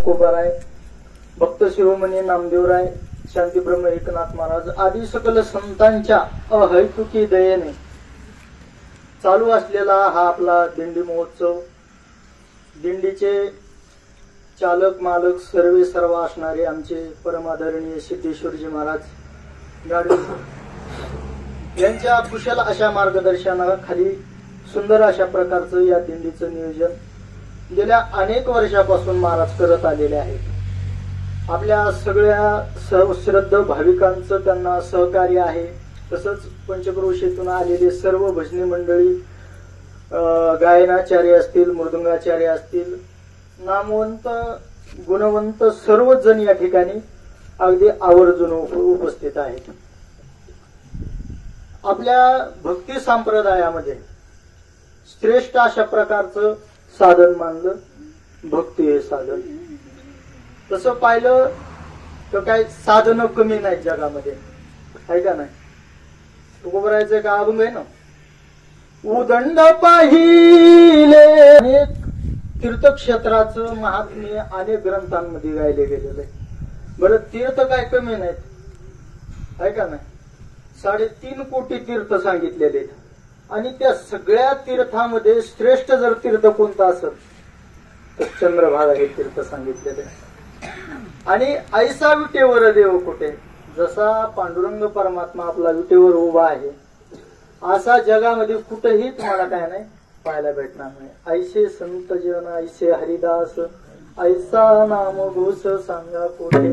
तुकोबाराय, भक्त शिरोमणी नामदेवराय, शांतीब्रह्म एकनाथ महाराज आदी सकल संतांच्या अहैतुकी दयेने चालू असलेला हा आपला दिंडी महोत्सव, दिंडीचे चालक मालक सर्वे सर्व असणारे आमचे परमादरणीय सिद्धेश्वरजी महाराज गाडवे यांच्या कुशल अशा मार्गदर्शनाखाली सुंदर अशा प्रकारचं या दिंडीचं नियोजन गेल्या अनेक वर्षापासून महाराज करत आलेले आहेत। आपल्या सगळ्या सहश्रद्ध भाविकांचं त्यांना सहकार्य आहे। तसंच पंचक्रोशीतून आलेले सर्व भजनी मंडळी, गायनाचार्य असतील, मृदुंगाचार्य असतील, नामवंत गुणवंत सर्वच जण या ठिकाणी अगदी आवर्जून उपस्थित आहेत। आपल्या भक्ती संप्रदायामध्ये श्रेष्ठ अशा प्रकारचं साधन मानलं भक्ती हे साधन। तसं पाहिलं तर काही साधन कमी नाहीत जगामध्ये, आहे का नाही? तुकोबरायचं का अभंग आहे ना, उदंड पाहिले अनेक तीर्थक्षेत्राचं महात्म्य अनेक ग्रंथांमध्ये गायले गेलेलं आहे। बरं, तीर्थ काय कमी नाहीत, आहे का नाही? 3.5 कोटी तीर्थ सांगितलेले आहेत आणि त्या सगळ्या तीर्थामध्ये श्रेष्ठ जर तीर्थ कोणतं असेल तर चंद्रभागा हे तीर्थ सांगितलेले आहे। आणि ऐसा विटेवर देव कुठे, जसा पांडुरंग परमात्मा आपला विटेवर उभा आहे असा जगामध्ये कुठेही तुम्हाला काय नाही पाहायला भेटणार नाही। ऐसे संत जन ऐसे हरिदास ऐसा नाम घोष सांगा कुठे,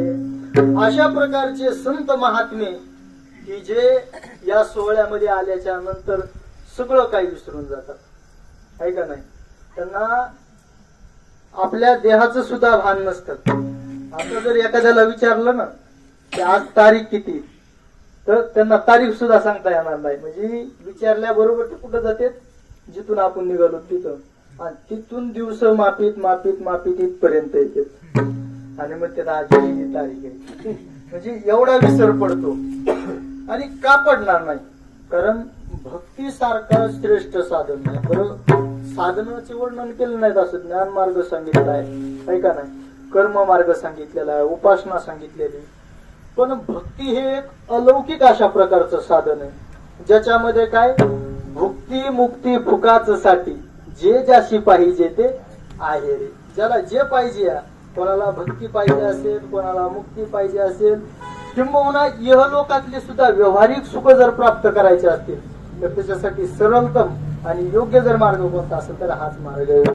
अशा प्रकारचे संत महात्मे की जे या सोहळ्यामध्ये आल्याच्या नंतर सगळं काही विसरून जातात, आहे का नाही? त्यांना आपल्या देहाचं सुद्धा भान नसतं। आता जर एखाद्याला विचारलं ना की आज तारीख किती, तर त्यांना तारीख सुद्धा सांगता येणार नाही। म्हणजे विचारल्याबरोबर ते कुठं जाते, जिथून आपण निघालो तिथं, आणि तिथून दिवस मापीत मापीत मापीत इथपर्यंत येते आणि मग त्याला आज ही तारीख आहे। म्हणजे एवढा विसर पडतो। आणि का पडणार नाही? कारण भक्ती सारखा श्रेष्ठ साधन नाही। बरं, साधनाचे वर्णन केलं नाही असं ज्ञान मार्ग सांगितला आहे का नाही? कर्म मार्ग सांगितलेला आहे, उपासना सांगितलेली, पण भक्ती हे एक अलौकिक अशा प्रकारचं साधन आहे ज्याच्यामध्ये काय भुक्ती मुक्ती फुकाच साठी जे ज्याशी पाहिजे ते आहे रे। ज्याला जे पाहिजे, कोणाला भक्ती पाहिजे असेल, कोणाला मुक्ती पाहिजे असेल, किंबहुना इहलोकातले सुद्धा व्यवहारिक सुख जर प्राप्त करायचे असतील तर त्याच्यासाठी सरलतम आणि योग्य जर मार्ग कोणता असेल तर हाच मार्ग आहे।